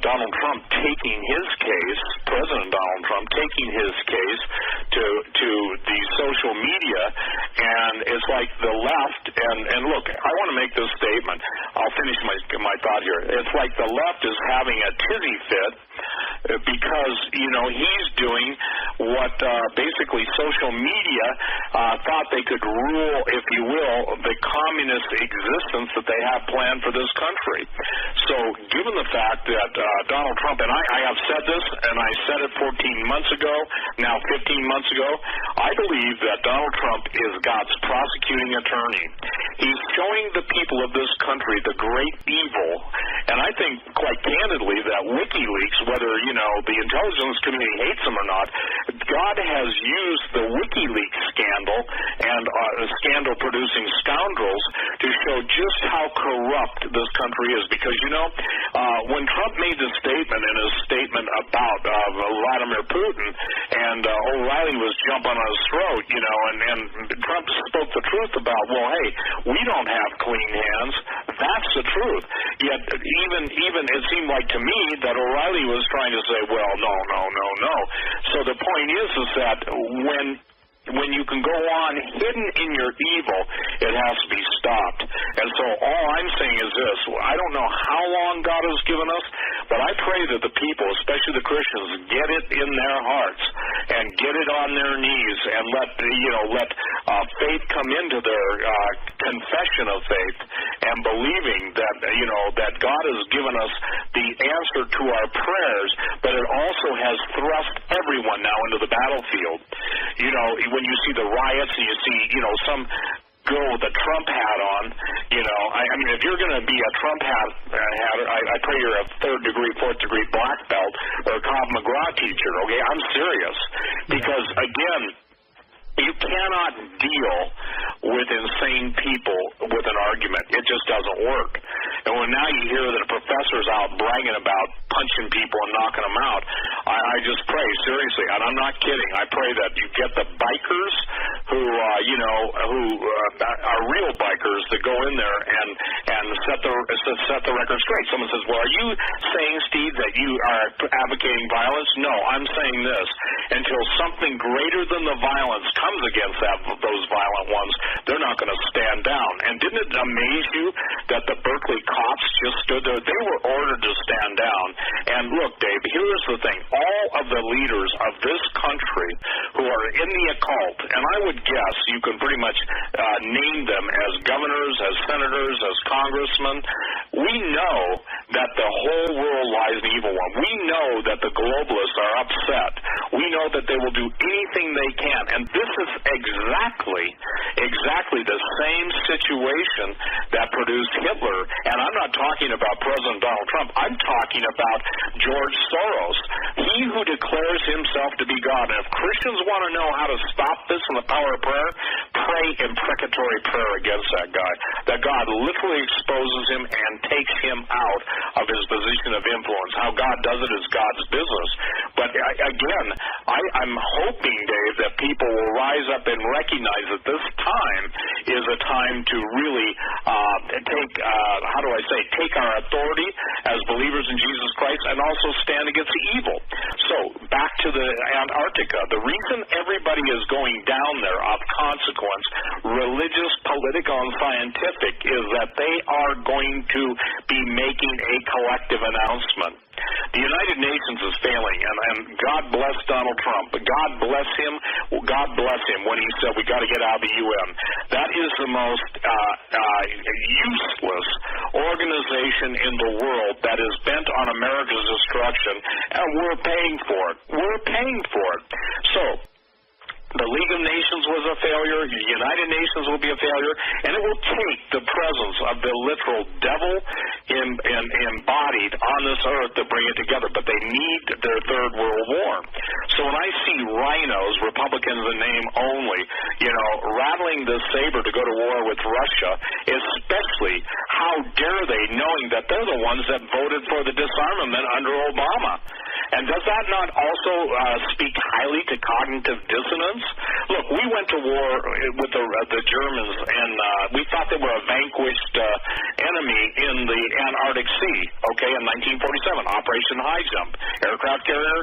Donald Trump taking his case, President Donald Trump taking his case to the social media, and it's like the left, and look, I want to make this statement. I'll finish my thought here. It's like the left is having a tizzy fit because, he's doing what basically social media thought they could rule, if you will, the communist existence that they have planned for this country. So given the fact that Donald Trump, and I have said this, and I said it 14 months ago, now 15 months ago, I believe that Donald Trump is God's prosecuting attorney. He's showing the people of this country the great evil, and I think quite candidly that WikiLeaks, whether, the intelligence community hates them or not, God has used the WikiLeaks scandal and scandal-producing scoundrels to show just how corrupt this country is. Because, when Trump made the statement in his statement about Vladimir Putin, and O'Reilly was jumping on his throat, and Trump spoke the truth about, well, hey, we don't have clean hands. That's the truth. Yet even it seemed like to me that O'Reilly was trying to say, well, no. So the point is that when you can go on hidden in your evil, it has to be stopped. And so all I'm saying is this: I don't know how long God has given us, but I pray that the people, especially the Christians, get it in their hearts and get it on their knees and let faith come into their confession of faith and believing that that God has given us the answer to our prayers, but it also has thrust everyone now into the battlefield. When you see the riots and you see some girl with a Trump hat on, I mean, if you're going to be a Trump hatter, I pray you're a 3rd degree, 4th degree black belt or a Cobb McGraw teacher, okay? I'm serious. Because, again, you cannot deal with insane people with an argument. It just doesn't work. And when now you hear that a professor's out bragging about punching people and knocking them out, I just pray, seriously, and I'm not kidding, I pray that you get the bikers who are real bikers that go in there and set the record straight. Someone says, well, are you saying, Steve, that you are advocating violence? No, I'm saying this. Until something greater than the violence comes against those violent ones, they're not going to stand down. And didn't it amaze you that the Berkeley cops just stood there? They were ordered to stand down. And look, Dave, here's the thing. All of the leaders of this country who are in the occult, and I would guess you can pretty much name them as governors, as senators, as congressmen, we know that the whole world lies in the evil one. We know that the globalists are upset. We know that they will do anything they can. And this is exactly the same situation that produced Hitler. And I'm not talking about President Donald Trump. I'm talking about George Soros. He who declares himself to be God. And if Christians want to know how to stop this in the power of prayer, pray imprecatory prayer against that guy. That God literally exposes him and takes him out of his position of influence. How God does it is God's business. But again, I'm hoping, Dave, that people will rise up and recognize that this time is a time to really take our authority as believers in Jesus Christ and also stand against the evil. So, back to the Antarctica. The reason everybody is going down there of consequence, religious, political, and scientific, is that they are going to be making a collective announcement. The United Nations is failing, and God bless Donald Trump. God bless him when he said we got to get out of the UN. That is the most useless organization in the world that is bent on America's destruction, and we're paying for it. We're paying for it. So, the League of Nations was a failure. The United Nations will be a failure. And it will take the presence of the literal devil embodied on this earth to bring it together. But they need their third world war. So when I see rhinos, Republicans in name only, rattling the saber to go to war with Russia, especially how dare they, knowing that they're the ones that voted for the disarmament under Obama. And does that not also speak highly to cognitive dissonance? Look, we went to war with the Germans, and we thought they were a vanquished enemy in the Antarctic Sea, okay, in 1947, Operation High Jump, aircraft carrier,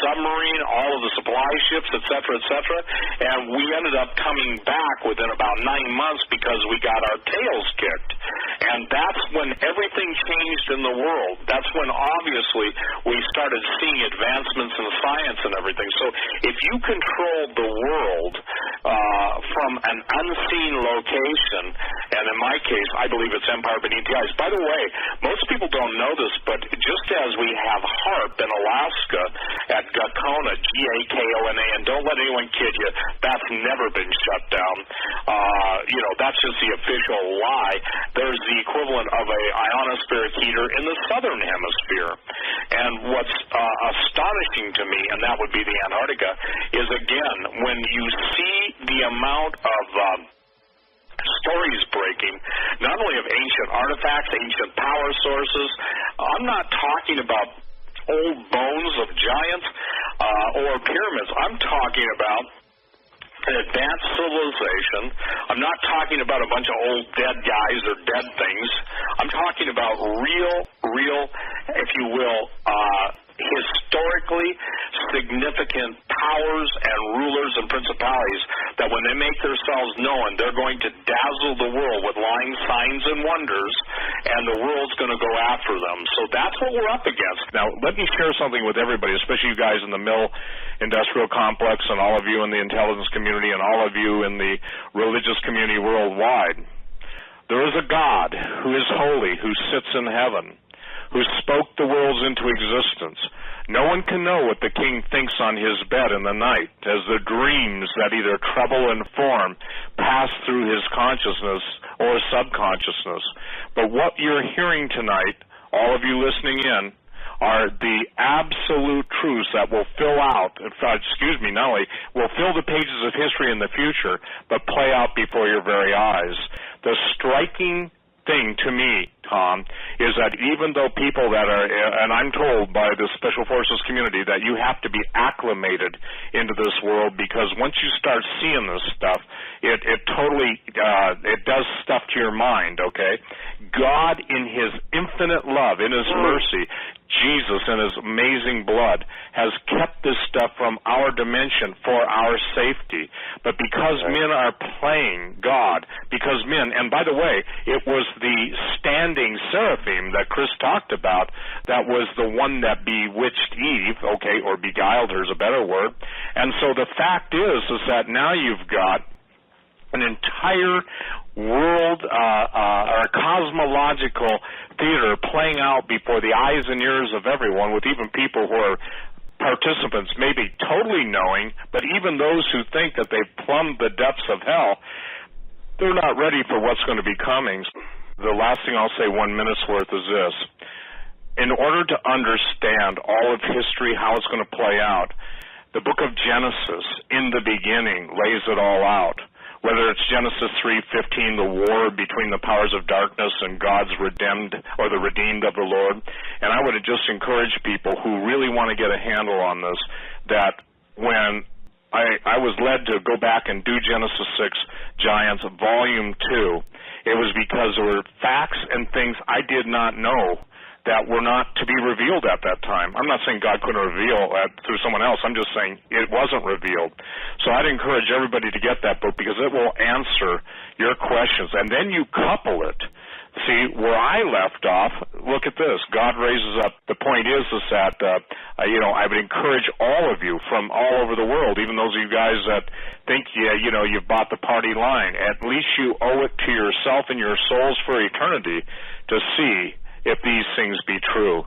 submarine, all of the supply ships, et cetera, and we ended up coming back within about 9 months because we got our tails kicked. And that's when everything changed in the world. That's when, obviously, we started seeing advancements in science and everything. So if you control the world from an unseen location, and in my case, I believe it's empire beneath the ice. By the way, most people don't know this, but just as we have HAARP in Alaska at Gakona, G-A-K-O-N-A, and don't let anyone kid you, that's never been shut down. That's just the official lie. There's the equivalent of a ionospheric heater in the southern hemisphere. And what's astonishing to me, and that would be the Antarctica, is again, when you see the amount of stories breaking, not only of ancient artifacts, ancient power sources, I'm not talking about old bones of giants or pyramids. I'm talking about an advanced civilization. I'm not talking about a bunch of old dead guys or dead things. I'm talking about real, if you will, historically significant powers and rulers and principalities that when they make themselves known, they're going to dazzle the world with lying signs and wonders, and the world's going to go after them. So that's what we're up against. Now, let me share something with everybody, especially you guys in the mill industrial complex and all of you in the intelligence community and all of you in the religious community worldwide. There is a God who is holy, who sits in heaven, who spoke the worlds into existence. No one can know what the king thinks on his bed in the night, as the dreams that either trouble and form pass through his consciousness or subconsciousness. But what you're hearing tonight, all of you listening in, are the absolute truths that will fill out, not only will fill the pages of history in the future, but play out before your very eyes. The striking thing to me, Tom, is that even though people that are, and I'm told by the Special Forces community that you have to be acclimated into this world, because once you start seeing this stuff, it totally, it does stuff to your mind, okay? God, in his infinite love, in his mercy, Jesus, in his amazing blood, has kept this stuff from our dimension for our safety. But because men are playing God, because men, and by the way, it was the standing seraphim that Chris talked about that was the one that bewitched Eve, okay, or beguiled her is a better word. And so the fact is that now you've got an entire world or cosmological theater playing out before the eyes and ears of everyone, with even people who are participants maybe totally knowing, but even those who think that they've plumbed the depths of hell, they're not ready for what's going to be coming. The last thing I'll say, 1 minute's worth, is this. In order to understand all of history, how it's going to play out, the book of Genesis, in the beginning, lays it all out. Whether it's Genesis 3:15, the war between the powers of darkness and God's redeemed, or the redeemed of the Lord. And I would just encourage people who really want to get a handle on this, that when I was led to go back and do Genesis 6 Giants Volume 2, it was because there were facts and things I did not know that were not to be revealed at that time. I'm not saying God couldn't reveal through someone else. I'm just saying it wasn't revealed. So I'd encourage everybody to get that book, because it will answer your questions. And then you couple it. See, where I left off, look at this. God raises up. The point is that, I would encourage all of you from all over the world, even those of you guys that think, you've bought the party line, at least you owe it to yourself and your souls for eternity to see if these things be true.